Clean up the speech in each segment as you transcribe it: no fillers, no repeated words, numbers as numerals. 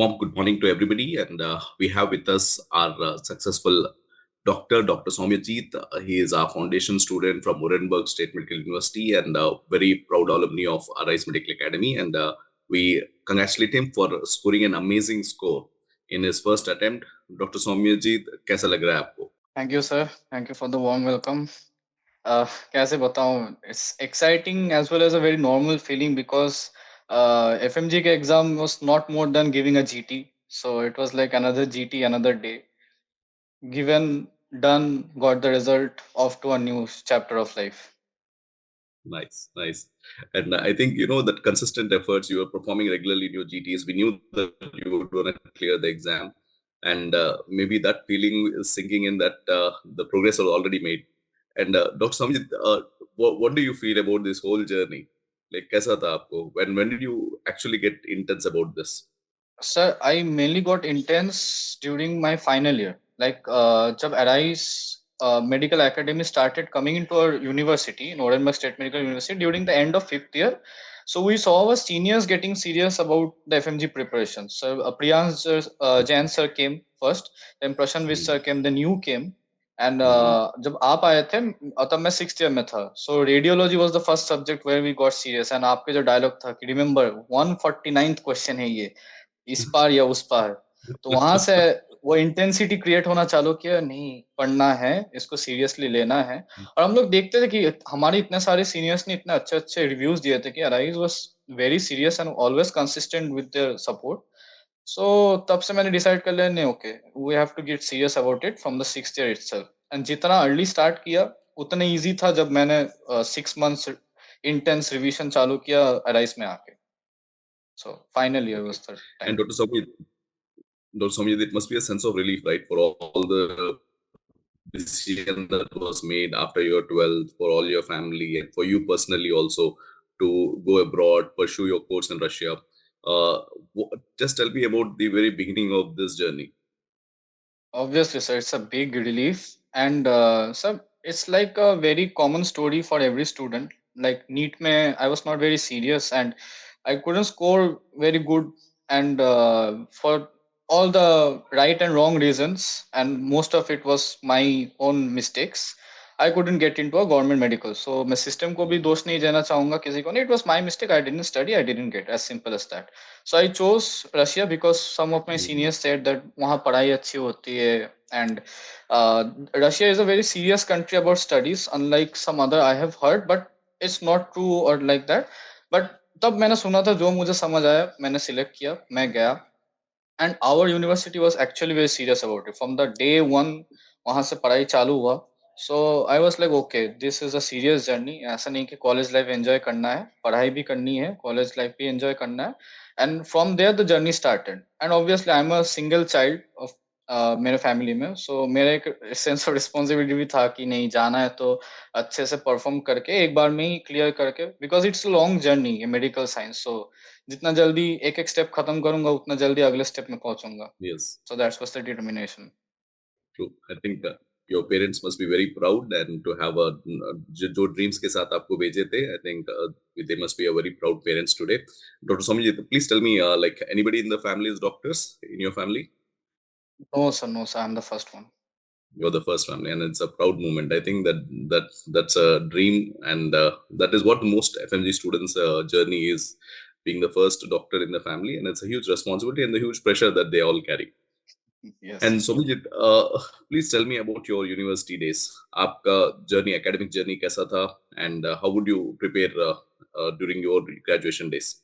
warm good morning to everybody. And we have with us our successful doctor, Dr. Soumyajit. He is our foundation student from Orenburg State Medical University and very proud alumni of Arise Medical Academy. And we congratulate him for scoring an amazing score in his first attempt. Dr. Soumyajit, कैसा लग रहा है आपको? Thank you sir, thank you for the warm welcome. कैसे बताऊं, it's exciting as well as a very normal feeling because FMG के exam was not more than giving a GT, so it was like another GT, another day given, done, got the result, off to a new chapter of life. Nice, nice. And I think, that consistent efforts you were performing regularly in your GTs, we knew that you would want to clear the exam. And maybe that feeling is sinking in that the progress was already made. And Dr. Samjit, what do you feel about this whole journey? Like, kaisa tha aapko? When did you actually get intense about this? Sir, I mainly got intense during my final year. Like, जब Arise Medical Academy started coming into our university, Nuremberg State Medical University, during the end of fifth year. So we saw our seniors getting serious about the FMG preparation. So Jain sir came first, then Prashanvit Hmm. sir came, then you came. And Hmm. जब आप आए थे तब मैं six year में था, so radiology was the first subject where we got serious. And आपके जो डायलॉग था कि रिमेंबर 149th क्वेश्चन है ये, इस पार या उस पार, तो वहां से वो इंटेंसिटी क्रिएट होना चालू किया, नहीं पढ़ना है, इसको सीरियसली लेना है। और हम लोग देखते थे कि हमारे इतने सारे सीनियर्स ने इतने अच्छे अच्छे रिव्यूज दिए थे कि Arise was very serious and always consistent with their support. So तब से मैंने डिसाइड कर लिया, नहीं okay, we have to get serious about it from the sixth year itself. And जितना अर्ली स्टार्ट किया उतना इजी था जब मैंने 6 मंथ्स इंटेंस रिवीजन चालू किया अराइज में आके। So final year Okay. Was the And time. Dr. Samjit, it must be a sense of relief, right, for all the decision that was made after your 12th for all your family and for you personally also to go abroad, pursue your course in Russia. Uh, just tell me about the very beginning of this journey. Obviously, sir, it's a big relief, and sir, it's like a very common story for every student. Like NEET, mein, I was not very serious, and I couldn't score very good, and for all the right and wrong reasons, and most of it was my own mistakes. I couldn't get into a government medical, so मैं system को भी दोष नहीं देना चाहूँगा किसी को नहीं. It was my mistake. I didn't study. I didn't get, as simple as that. So I chose Russia because some of my Mhm. seniors said that वहाँ पढ़ाई अच्छी होती है, and Russia is a very serious country about studies, unlike some other I have heard, but it's not true or like that. But तब मैंने सुना था, जो मुझे समझ आया मैंने सिलेक्ट किया, मैं गया, and our university was actually very serious about it from the day one. वहां से पढ़ाई चालू हुआ, so I was like okay, this is a serious journey. ऐसा नहीं कि कॉलेज लाइफ एंजॉय करना है, पढ़ाई भी करनी है, कॉलेज लाइफ भी एंजॉय करना है। And from there the journey started. And obviously I am a single child of मेरे फैमिली में, सो मेरा एक सेंस ऑफ रिस्पॉन्सिबिलिटी भी था कि नहीं, जाना है तो अच्छे से परफॉर्म करके एक बार में ही क्लियर करके, बिकॉज इट्स लॉन्ग जर्नी ये मेडिकल साइंस। सो जितना जल्दी एक एक स्टेप खत्म करूंगा उतना जल्दी अगले स्टेप में पहुंचूंगा। Yes, so that's was the determination. true. I think your parents must be very proud and to have a जो dreams के साथ आपको भेजे थे. I think they must be a very proud parents today. Dr. Samjit, please tell me, like anybody in the family is doctors in your family? No sir, no sir, I am the first one. You're the first family, and it's a proud moment. I think that's a dream, and that is what most FMG students' journey is, being the first doctor in the family, and it's a huge responsibility and the huge pressure that they all carry. Yes. And Somijit, please tell me about your university days. आपका journey, academic journey कैसा था, and how would you prepare during your graduation days?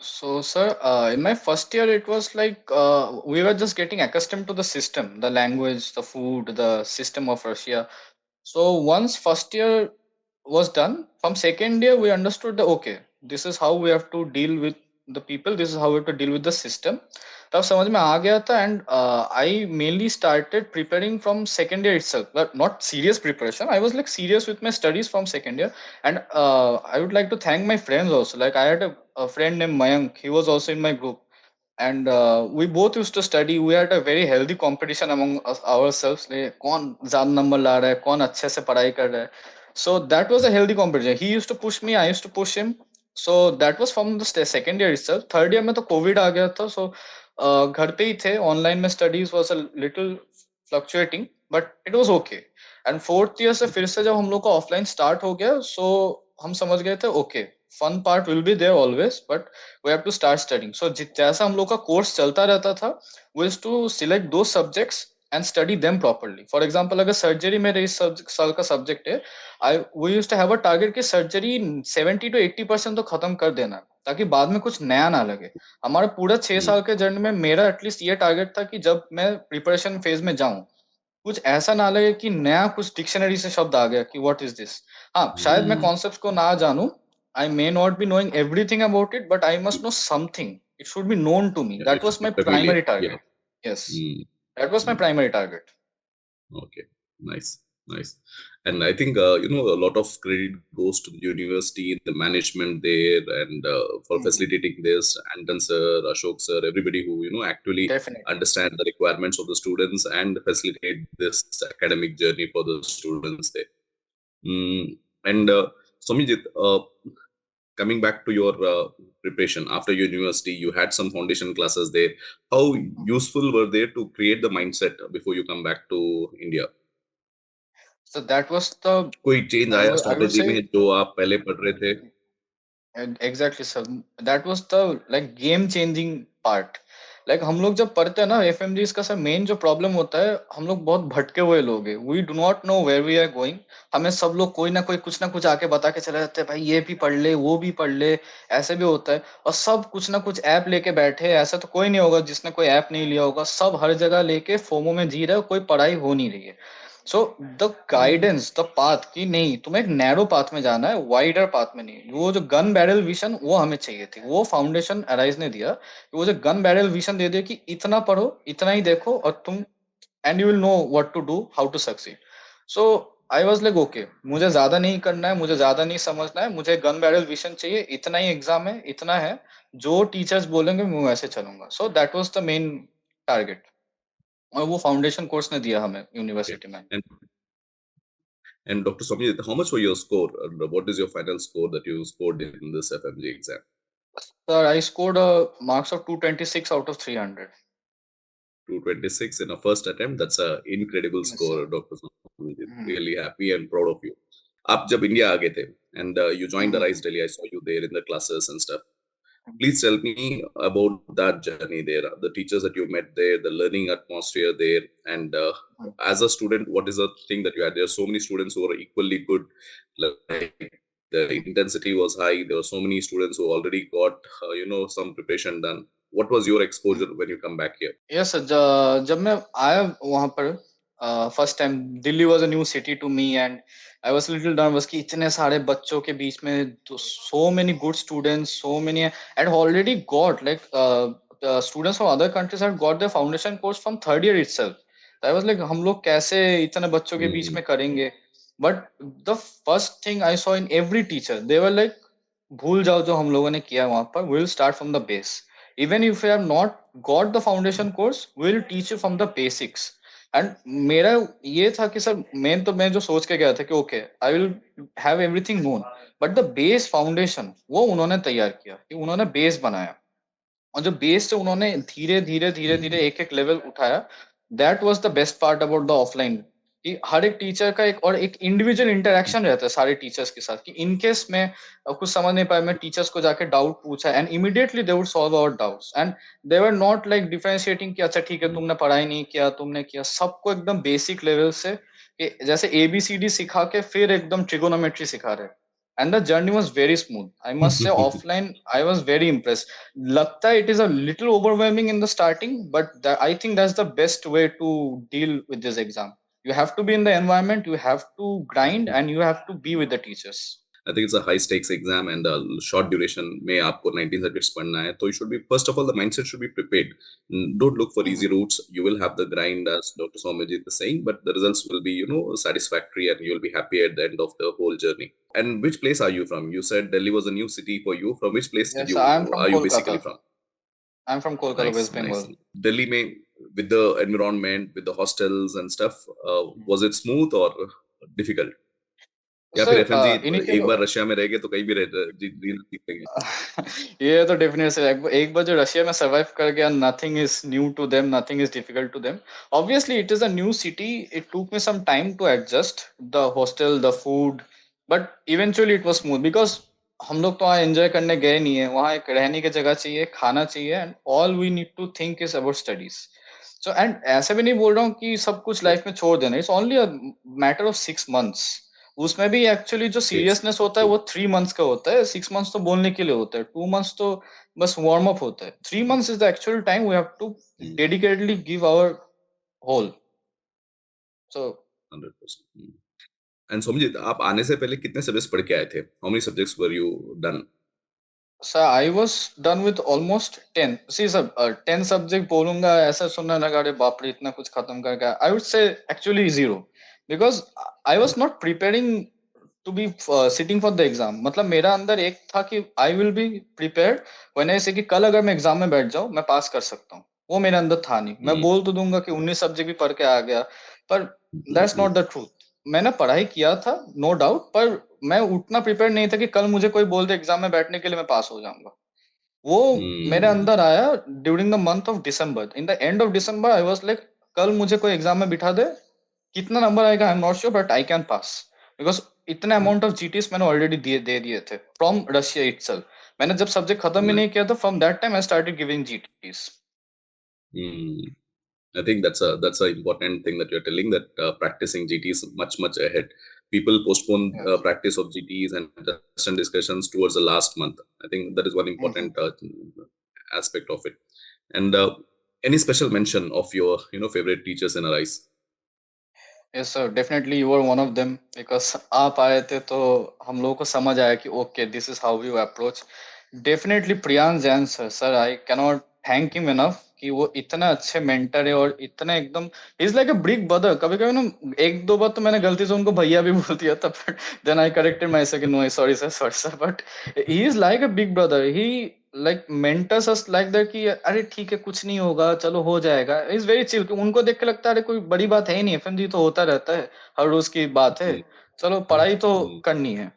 So, sir, in my first year, it was like we were just getting accustomed to the system, the language, the food, the system of Russia. So, once first year was done, from second year, we understood that okay, this is how we have to deal with the people, this is how we have to deal with the system. तब समझ में आ गया था, and I mainly started preparing from second year itself, but not serious preparation. I was like serious with my studies from second year. And I would like to thank my friends also. Like I had a friend named Mayank. He was also in my group, and we both used to study. We had a very healthy competition among us, ourselves. Like, कौन ज़्यादा number ला रहा है, कौन अच्छे से पढ़ाई कर रहा है. So that was a healthy competition. He used to push me, I used to push him. So that was from the second year itself. Third year में तो COVID आ गया था. So घर पे ही थे, ऑनलाइन में studies was a little fluctuating, but it was okay. And fourth year से फिर से जब हम लोग का ऑफलाइन स्टार्ट हो गया, सो हम समझ गए थे okay, fun part will be there always, but we have to start studying. So जैसा हम लोग का कोर्स चलता रहता था, वी यूज्ड टू सिलेक्ट दो subjects and study them properly. For example, अगर सर्जरी मेरे इस साल का सब्जेक्ट है, I we used to have a target कि सर्जरी 70 to 80% तो खत्म कर देना, ताकि बाद में कुछ नया ना लगे। हमारा पूरा 6 साल के जर्नी में मेरा एटलीस्ट ये टारगेट था कि जब मैं प्रिपरेशन फेज में जाऊं, कुछ ऐसा ना लगे कि नया कुछ डिक्शनरी से शब्द आ गया कि व्हाट इज दिस। हाँ, शायद मैं Hmm. कॉन्सेप्ट को ना जानूं, I may not be knowing everything about it, but I must know something, it should be known to me. Yeah, that you should was be my familiar. Primary Yeah. Target. Yes, Hmm. That was my Hmm. Primary target. Okay, nice, nice. And I think a lot of credit goes to the university, the management there, and for facilitating this. Anton sir, Ashok sir, everybody who actually definitely. understand the requirements of the students and facilitate this academic journey for the students there. And Somijit, coming back to your preparation after university, you had some foundation classes there. How useful were they to create the mindset before you come back to India? So that was the, कोई change आया I would strategy से में जो आप पहले पढ़ रहे थे? Exactly sir, that was the like game changing part. Like हम लोग जब पढ़ते हैं ना एफएमजीस का, सर मेन जो प्रॉब्लम होता है, हम लोग बहुत भटके हुए लोग हैं, we do not know where we are going. हमें सब लोग कोई ना कोई कुछ ना कुछ आके बता के चले जाते हैं, भाई ये भी पढ़ ले, वो भी पढ़ ले, ऐसे भी होता है। और सब कुछ ना कुछ ऐप लेके बैठे हैं, ऐसा तो कोई नहीं होगा जिसने कोई ऐप नहीं लिया होगा, सब हर जगह लेके फोमो में जी रहे हो, कोई पढ़ाई हो नहीं रही है। So the hmm, guidance, the path, कि नहीं तुम्हें एक नैरो पाथ में जाना है, वाइडर पाथ में नहीं। वो जो गन बैरल विजन वो हमें चाहिए थी, वो फाउंडेशन अराइज ने दिया। वो जो गन बैरल विजन दे दिया कि इतना पढ़ो, इतना ही देखो, और तुम and you will know what to do, how to succeed. So I was like okay, मुझे ज्यादा नहीं करना है, मुझे ज्यादा नहीं समझना है, मुझे गन बैरल विजन चाहिए, इतना ही एग्जाम है, इतना है, जो टीचर्स बोलेंगे मैं वैसे चलूंगा। सो that was the main target, और वो फाउंडेशन कोर्स ने दिया हमें okay. यूनिवर्सिटी में। And Dr. Swami, how much was your score? And what is your final score that you scored in this FMG exam? Sir, I scored marks of 226 out of 300. 226 in a first attempt. That's a incredible Yes, sir. score, Dr. Swami. Mhm. Really happy and proud of you. आप जब India आ गए थे and you joined the Mhm. Rise Delhi, I saw you there in the classes and stuff. Please tell me about that journey there, the teachers that you met there, the learning atmosphere there, and Mhm. as a student, what is the thing that you had? There are so many students who are equally good. Like the intensity was high. There were so many students who already got, some preparation done. What was your exposure when you come back here? Yes sir, जब मैं आया वहां पर first time, Delhi was a new city to me, and I was little nervous कि इतने सारे बच्चों के बीच में, so many good students, so many and already got like students from other countries had got their foundation course from third year itself. I was like हम लोग कैसे इतने बच्चों के बीच Hmm. में करेंगे। But the first thing I saw in every teacher, they were like, भूल जाओ जो हम लोगों ने किया वहां पर, will start from the base. Even if you have not got the foundation course, will teach you from the basics. And मेरा ये था कि सर मेन तो मैं जो सोच के गया था कि okay, I will have everything known, but the base foundation वो उन्होंने तैयार किया, कि उन्होंने बेस बनाया। और जो बेस से उन्होंने धीरे धीरे धीरे धीरे एक एक लेवल उठाया, that was the best part about the offline. कि हर एक टीचर का एक और एक इंडिविजुअल इंटरेक्शन रहता है सारे टीचर्स के साथ, कि इन केस में कुछ समझ नहीं पाया, मैं टीचर्स को जाके डाउट पूछा, and immediately they would solve our doubts, and they were not like differentiating कि अच्छा ठीक है तुमने पढ़ाई नहीं किया, तुमने किया। सबको एकदम बेसिक लेवल से, कि जैसे एबीसीडी सिखा के फिर एकदम ट्रिगोनोमेट्री सिखा रहे। And the journey was very smooth, I must say. Offline I was very impressed. लगता है it is a little overwhelming in the starting, but I think that's the best way to deal with this exam. You have to be in the environment, you have to grind, and you have to be with the teachers. I think it's a high stakes exam and a short duration में आपको 19 subjects पढ़ना है तो you should be first of all the mindset should be prepared. Don't look for easy Mhm. routes. You will have the grind as Dr. Somajit is saying, but the results will be satisfactory and you'll be happy at the end of the whole journey. And which place are you from? You said Delhi was a new city for you. From which place did Yes, you I'm from are you Kolkata. basically from? I'm from Kolkata, Nice, West nice. Bengal. Delhi में with the environment, with the hostels and stuff, Mhm. was it smooth or difficult? या फिर sir FMG initial एक बार Russia में रह गए तो कहीं भी जीना सीख लेंगे? ये तो डेफिनेटली एक बार जो रशिया में सर्वाइव कर गया, nothing is new to them, nothing is difficult to them. Obviously it is a new city, it took me some time to adjust the hostel, the food, but eventually it was smooth because हम लोग तो वहाँ enjoy करने गए नहीं है, वहाँ एक रहने की जगह चाहिए, खाना चाहिए, and all we need to think is about studies. So and ऐसे भी नहीं बोल रहा हूँ कि सब कुछ लाइफ में छोड़ देना, it's only a matter of 6 months. उसमें भी एक्चुअली जो Yes. सीरियसनेस होता है वो 3 मंथ्स का होता है, 6 मंथ्स तो बोलने के लिए होता है, 2 मंथ्स तो बस वार्म अप होता है, 3 months is the actual time we have to Mm, dedicatedly give our whole. So 100%. And Somjit, आप आने से पहले कितने सब्जेक्ट्स पढ़ के आए थे? How many subjects were you done? Sir I was done with almost 10. See sir 10 subject बोलूंगा ऐसा सुनने लगा, अरे बाप रे इतना कुछ खत्म कर गया, I would say actually zero, because I was not preparing to be sitting for the exam. मतलब मेरा अंदर एक था कि I will be prepared when I say कि कल अगर मैं एग्जाम में बैठ जाऊं मैं पास कर सकता हूँ. वो मेरे अंदर था नहीं. मैं बोल तो दूंगा कि 19 सब्जेक्ट भी पढ़ के आ गया, पर दैट्स नॉट द ट्रूथ. मैंने पढ़ाई किया था, नो डाउट, पर मैं उतना प्रिपेयर नहीं था कि कल मुझे कोई बोल दे एग्जाम में बैठने के लिए मैं पास हो जाऊंगा. वो मेरे अंदर आया during the month of December. In the end of December I was like, कल मुझे कोई एग्जाम में बिठा दे, कितना नंबर आएगा I am not sure, but I can pass. Because इतने अमाउंट ऑफ जीटीस मैंने ऑलरेडी दे दिए थे फ्रॉम रशिया इटसेल्फ. मैंने जब सब्जेक्ट खत्म ही नहीं किया था, from that time I started giving GTs. I think that's a important thing that you're telling, that practicing GT is much ahead. People postpone Yes. practice of GTs and discussion discussions towards the last month. I think that is one Mhm. important aspect of it. And any special mention of your favorite teachers in Arise? Yes sir, definitely you are one of them, because आप आए थे तो हम लोगों को समझ आया कि okay this is how you approach. Definitely Priyansh Jain sir, sir I can not thank him enough कि वो इतना अच्छे मेंटर है और इतना एकदम is like a big brother. कभी कभी ना एक दो बार तो मैंने गलती से उनको भैया भी बोल दिया था, but then I corrected myself, no sorry sir, sorry sir, but he is like a big brother. He like mentors us like that कि अरे ठीक है कुछ नहीं होगा, चलो हो जाएगा. Is very chill. उनको देख के लगता है अरे कोई बड़ी बात है ही नहीं, एफएमजी तो होता रहता है, हर रोज की बात है, Mm, चलो पढ़ाई तो mm, करनी है.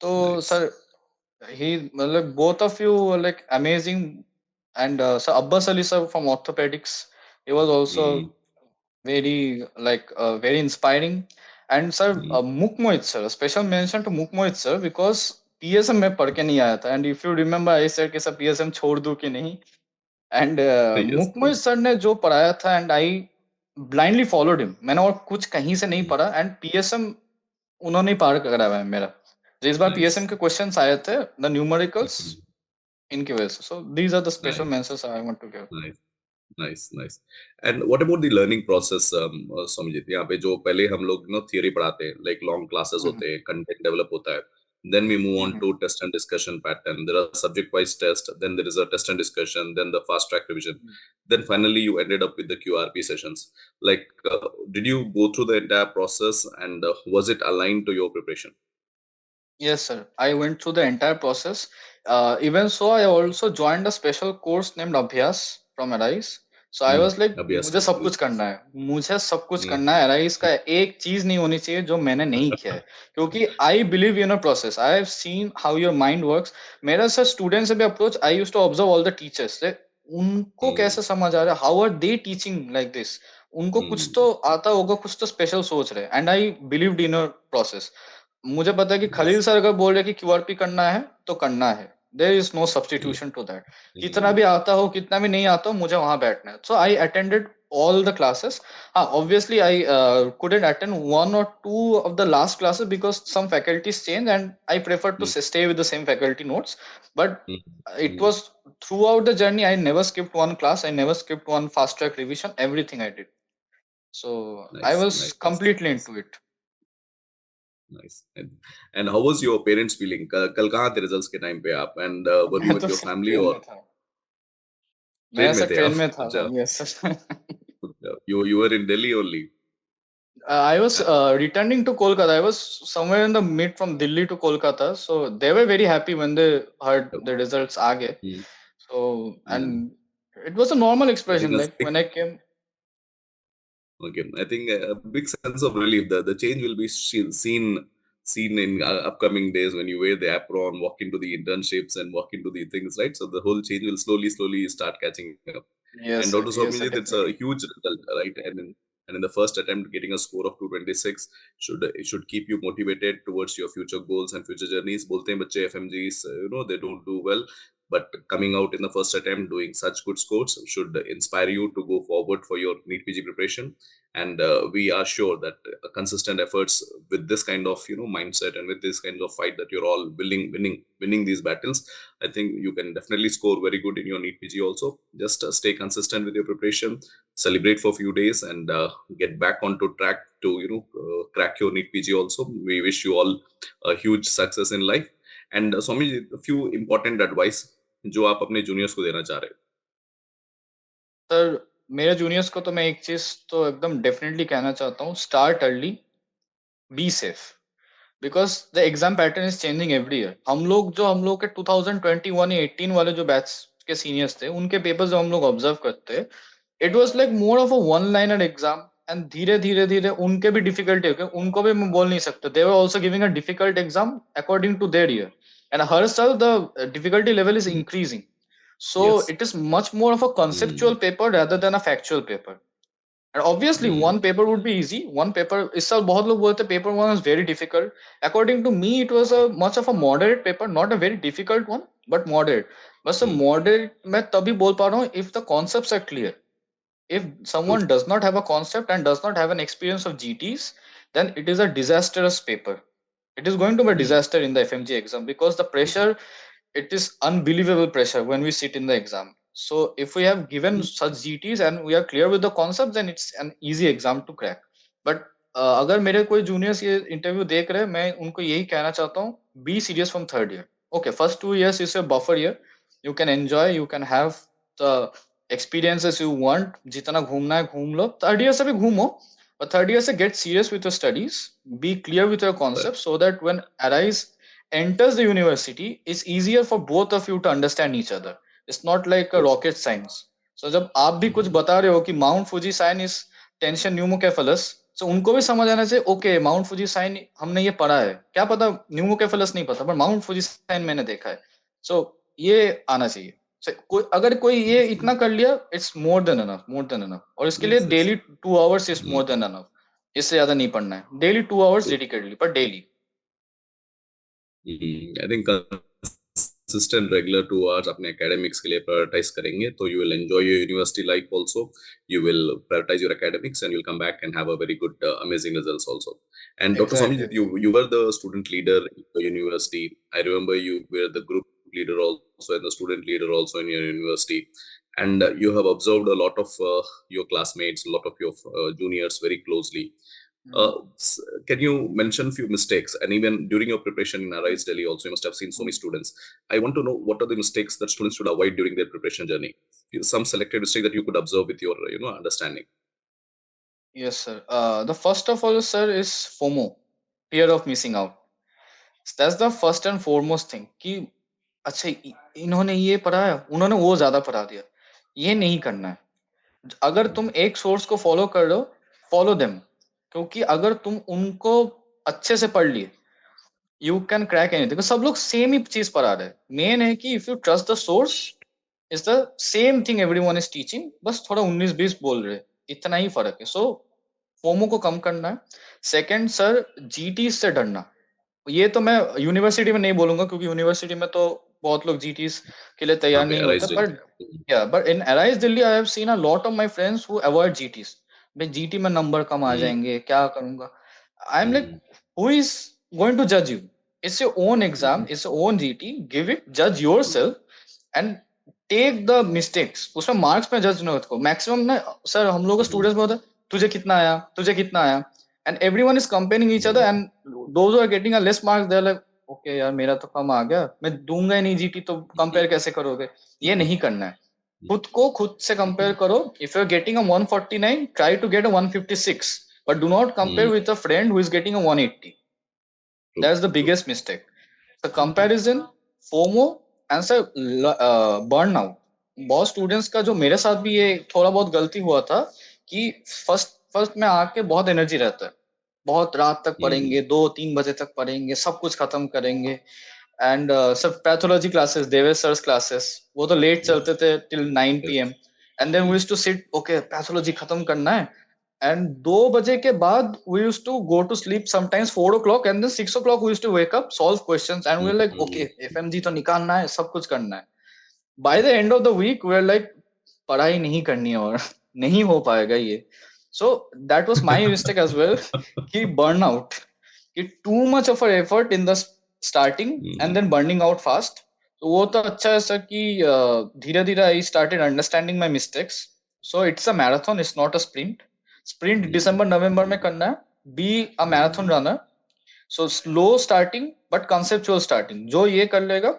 तो nice. सर ही मतलब both of you were like amazing. And so Abbas Ali sir from orthopedics, he was also Mm, very like very inspiring. And sir mm, Mukmoit sir, special mention to Mukmoit sir because PSM में पढ़ के नहीं आया था, and if you remember I said कि sir PSM छोड़ दूं कि नहीं. And yes. मुकमोई सर ने जो पढ़ाया था and I blindly followed him. मैंने और कुछ कहीं से नहीं Mm, पढ़ा, एंड पीएसएम उन्होंने ही पार कराया है मेरा. तो इस बार पीएसएम nice. के क्वेश्चंस आए थे, द न्यूमेरिकल्स, इनकी वजह से. So these are the special Nice. Mentions I want to give. Nice. Nice nice. And what about the learning process समझिए, यहाँ पे जो पहले हम लोग थियरी पढ़ाते हैं, लाइक लॉन्ग क्लासेस होते हैं, कंटेंट डेवलप होता है, then we move on to test and discussion pattern, there are subject wise test, then there is a test and discussion, then the fast track revision, then finally you ended up with the QRP sessions. Like did you go through the entire process, and was it aligned to your preparation? Yes, sir. I went through the entire process. Even so, I also joined a special course named Abhyas from Arise. So I was like, Abhyas मुझे सब Temple. कुछ करना है, मुझे सब कुछ Mm, करना है. Arise का एक चीज नहीं होनी चाहिए जो मैंने नहीं किया है, क्योंकि I believe in a process. I have seen how your mind works. मेरा सर स्टूडेंट से भी approach, I use to observe all the teachers, उनको mm, कैसे समझ आ रहा है, how are they teaching like this. उनको कुछ mm. तो आता होगा, कुछ तो स्पेशल सोच रहे, and I believed in a process. मुझे पता है कि खलील Nice. सर अगर बोल रहे कि क्यूआरपी करना है तो करना है. There is no Mm, substitution to that. कितना mm, भी आता हो कितना भी नहीं आता हो, मुझे वहां बैठना है. So I attended all the classes. Obviously I couldn't attend one or two of the last classes because some faculties changed and I preferred to mm, stay with the same faculty notes. But mm, it mm. was throughout the journey, I never skipped one class, I never skipped one fast track revision, everything I did. So I Nice, was nice, completely nice. into it. Nice. And how was your parents feeling? कल कहाँ थे results के time पे आप? And were you मैं with तो your सिर्फ family train or में था. मैं ट्रेन में सर थे ट्रेन आप? में था. अच्छा. Yes. You were in Delhi only. I was Uh, returning to Kolkata. I was somewhere in the mid from Delhi to Kolkata. So they were very happy when they heard the results aage. mm, So, mm. and it was a normal I think expression. Like when I came, okay. I think a big sense of relief. The change will be seen seen in upcoming days when you wear the apron, walk into the internships and walk into the things, right? So the whole change will slowly start catching up. Yes, And sir. Dr. Yes, sir. Soumyajit, it's a Definitely. huge result, right? And in the first attempt, getting a score of 226 should keep you motivated towards your future goals and future journeys. बोलते हैं बच्चे FMGs, they don't do well, but coming out in the first attempt, doing such good scores should inspire you to go forward for your NEET PG preparation. And we are sure that consistent efforts with this kind of mindset and with this kind of fight that you're all winning these battles, I think you can definitely score very good in your NEET PG also. Just stay consistent with your preparation, celebrate for a few days, and get back onto track to crack your NEET PG also. We wish you all a huge success in life. And Swami, a few important advice जो आप अपने juniors को देना चाह रहे sir, मेरे juniors को तो मैं एक चीज तो एकदम डेफिनेटली कहना चाहता हूँ, start early, be safe, because the exam pattern is changing every year. हम लोग के 2021 या 18 वाले जो बैच के सीनियर्स थे, उनके पेपर्स जो हम लोग ऑब्जर्व करते हैं, it was like more of a one liner exam. And धीरे धीरे धीरे उनके भी डिफिकल्टी हो गई, उनको भी मैं बोल नहीं सकता, they were also giving a difficult exam according to their year, and हर साल द डिफिकल्टी लेवल इज हैं? Increasing. So Yes. it is much more of a conceptual Mm. paper rather than a factual paper. And obviously, one Mm. paper would be easy. One paper, इस साल बहुत लोग बोलते paper one was very difficult. According to me, it was a much of a moderate paper, not a very difficult one, but moderate. बस Mm. moderate मैं तभी बोल पा रहा हूँ if the concepts are clear. If True. someone does not have a concept and does not have an experience of GTs, then it is a disastrous paper. It is going to be a Mm. disaster in the FMG exam because the pressure, it is unbelievable pressure when we sit in the exam. So if we have given Mm. such GTs and we are clear with the concepts, then it's an easy exam to crack. But अगर मेरे कोई juniors ये interview देख रहे हैं, मैं उनको यही कहना चाहता हूँ, be serious from third year. Okay, first 2 years is a buffer year, you can enjoy, you can have the experiences you want, जितना घूमना है घूम लो, थर्ड ईयर से भी घूमो, but third year say get serious with your studies, be clear with your Right. concepts so that when arise enters the university, it's easier for both of you to understand each other. It's not like a True. rocket science. So जब आप भी कुछ Mm. बता रहे हो कि Mount Fuji sign is tension pneumocephalus, so उनको भी समझ आना चाहिए, ओके माउंट फुजी साइन हमने ये पढ़ा है, क्या पता न्यूमोकेफलस नहीं पता, पर माउंट फुजी साइन मैंने देखा है। सो ये आना चाहिए। अगर कोई ये इतना Mm. कर लिया, it's more than enough, more than enough. और इसके लिए Yes. Yes. Daily 2 hours is more Mm. Than enough, इससे ज्यादा नहीं पढ़ना है, डेली 2 hours True. डेडिकेटली, पर daily. I think consistent regular 2 hours अपने academics के लिए prioritize करेंगे तो you will enjoy your university life also. You will prioritize your academics and you'll come back and have a very good, amazing results also. And Dr. Exactly. Swamijit, you were the student leader in the university. I remember you were the group leader also and the student leader also in your university. And you have observed a lot of your classmates, a lot of your juniors very closely. Can you mention few mistakes? And even during your preparation in Arise Delhi, also you must have seen so many students. I want to know what are the mistakes that students should avoid during their preparation journey. Some selected mistake that you could observe with your understanding. Yes, sir. The first of all, sir, is FOMO, fear of missing out. That's the first and foremost thing कि अच्छा इन्होंने ये पढ़ा है, उन्होंने वो ज्यादा पढ़ा दिया, ये नहीं करना है। अगर तुम एक सोर्स को फॉलो कर रहे हो, फॉलो देम, क्योंकि अगर तुम उनको अच्छे से पढ़ लिए, यू कैन क्रैक एनीथिंग। सब लोग सेम ही चीज पढ़ा रहे हैं। मेन है कि if you trust the source, is the same thing everyone is teaching, बस थोड़ा 19-20 बोल रहे, इतना ही फर्क है। सो फोमो को कम करना है। सेकंड सर, जीटी से डरना। ये तो मैं यूनिवर्सिटी में नहीं बोलूंगा, क्योंकि यूनिवर्सिटी में तो बहुत लोग जीटीस के लिए हाँ तैयार पे नहीं होते, Arise Delhi. पर या but in Arise Delhi I have seen a lot of my friends who avoid GTs. भाई जीटी में नंबर कम आ Mm. जाएंगे, क्या करूंगा? I am like, Mm. Who is going to जज you? It's your own exam, Mm. It's your own GT, give it, जज yourself and take the mistakes. उसमें marks में जज नहीं होता मैक्सिमम ना। सर हम लोग Mm. स्टूडेंट्स में होता है, तुझे कितना आया, तुझे कितना आया, and everyone is comparing each other, Mm. And those are getting a less marks, they are like okay यार मेरा तो कम आ गया, मैं दूंगा ही नहीं जीटी, तो कंपेयर कैसे करोगे? ये नहीं करना है। खुद को खुद से कंपेयर करो। If you are getting a 149, try to get a 156, but do not compare Mm. With a friend who is getting a 180। True. That's the True. Biggest mistake, the Mm. Comparison, FOMO, and sir burn out. बहुत students का, जो मेरे साथ भी ये थोड़ा बहुत गलती हुआ था, कि फर्स्ट फर्स्ट में आके बहुत एनर्जी रहता है, बहुत रात तक पढ़ेंगे, Hmm. 2-3 बजे तक पढ़ेंगे, सब कुछ खत्म करेंगे। एंड सब pathology classes, Devesh sir's classes, वो तो लेट Yes. चलते थे till 9 Yes. PM। And then we used to sit, okay pathology खत्म करना है, एंड 2 बजे के बाद we used to go to sleep sometimes 4 o'clock, and then 6 o'clock we used to wake up, solve questions, and we are like okay Hmm. FMG तो निकालना है, सब कुछ करना है। By the end of the week we are like पढ़ाई नहीं करनी है और नहीं हो पाएगा ये। So that was my mistake as well कि बर्न आउट, कि too much of effort in the starting and Hmm. Then burning out fast. तो वो तो अच्छा है सर कि धीरे धीरे I started understanding my mistakes. So it's a marathon, it's not a sprint. Sprint Hmm. दिसंबर नवंबर में करना है, be a marathon runner. So slow starting but conceptual starting, जो ये कर लेगा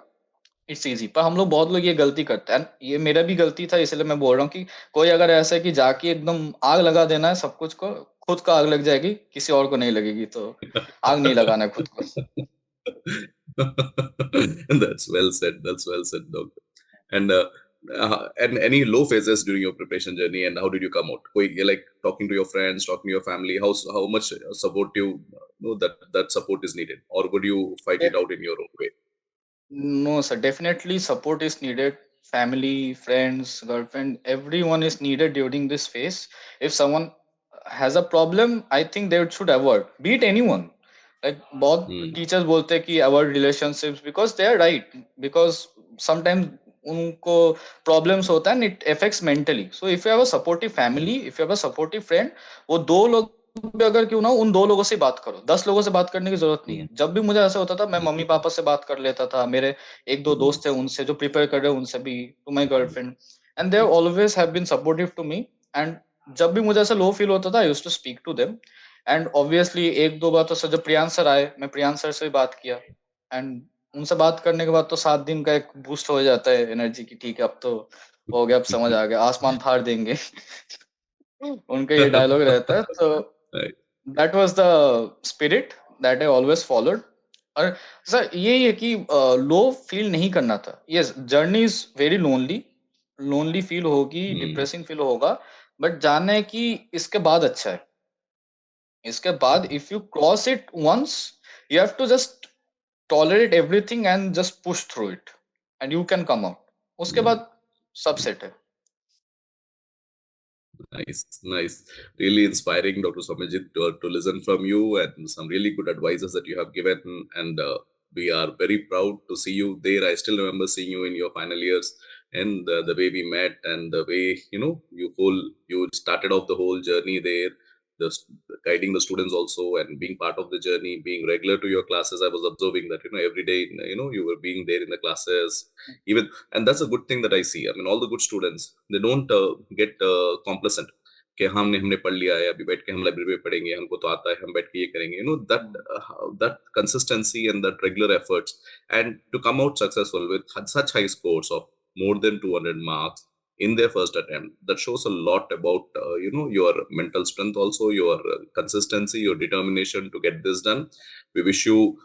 इट्स इजी। पर हम लोग बहुत लोग ये गलती करते हैं, ये मेरा भी गलती था, इसलिए मैं बोल रहा हूँ कि कोई अगर ऐसा है कि जाके एकदम आग लगा देना है सब कुछ को, खुद को आग लग जाएगी, किसी और को नहीं लगेगी, तो आग नहीं लगाना है खुद को। That's well said. That's well said, doctor. And any low phases during your preparation journey, and how did you come out? Like talking to your friends, talking to your family. How much supportive know that support is needed, or would you fight it out in your own way? No, sir. Definitely support is needed. Family, friends, girlfriend, everyone is needed during this phase. If someone has a problem, I think they should avoid. Be it anyone. Like बहुत Hmm. teachers बोलते हैं कि avoid relationships because they are right. Because sometimes उनको problems होता है and it affects mentally. So if you have a supportive family, Hmm. if you have a supportive friend, वो दो लोग भी अगर क्यों ना हो, उन दो लोगों से बात करो, 10 लोगों से बात करने की जरूरत नहीं Hmm. है। जब भी मुझे ऐसा होता था मैं मम्मी पापा से बात कर लेता था, मेरे एक दो Hmm. दोस्त थे उनसे जो प्रिपेयर कर रहे हैं उनसे भी, to my Hmm. Girlfriend, and they always have been supportive to me. And जब भी मुझे ऐसा लो फील होता था I used to speak to them. And obviously एक दो बार तो सर जब प्रियांश सर आए, मैं प्रियांश सर से भी बात किया, एंड उनसे बात करने के बाद तो 7 दिन का एक बूस्ट हो जाता है एनर्जी की, ठीक है अब तो हो गया, अब समझ आ गया, आसमान फाड़ देंगे। उनका ये डायलॉग रहता है, तो Right. That was the spirit that I always followed. और सर ये है कि लो फील नहीं करना था। Yes, journey is very lonely, lonely feel होगी, Hmm. डिप्रेसिंग फील होगा, बट जानना है कि इसके बाद अच्छा है। इसके बाद if you cross it once, you have to just tolerate everything and just push through it, and you can come out. उसके Hmm. बाद सब सेट है। Nice, nice. Really inspiring, Dr. Somajit, to listen from you and some really good advices that you have given. And we are very proud to see you there. I still remember seeing you in your final years and the way we met and the way, you started off the whole journey there, just guiding the students also and being part of the journey, being regular to your classes. I was observing that, every day, you were being there in the classes, even, and that's a good thing that I see. I mean, all the good students, they don't get complacent कि हमने हमने पढ़ लिया है, अभी बैठ के हम लाइब्रेरी में पढ़ेंगे, हमको तो आता है, हम बैठ के ये करेंगे, that consistency and that regular efforts, and to come out successful with such high scores of more than 200 marks in their first attempt, that shows a lot about your mental strength, also your consistency, your determination to get this done. We wish you,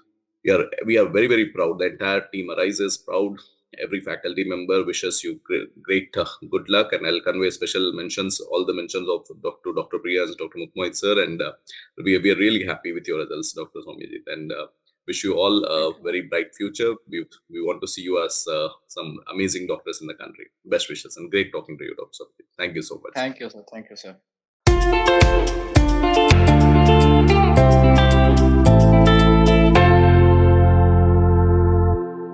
we are very very proud. The entire team Arise is proud. Every faculty member wishes you great good luck, and I'll convey special mentions, all the mentions of Dr. Priyas, Dr. Mukmoit sir, and we are really happy with your results, Dr. Somyajit, and wish you all thank a you, very bright future. We want to see you as some amazing doctors in the country. Best wishes and great talking to you, Dr. Somyajit. Thank you so much. Thank you sir, thank you sir.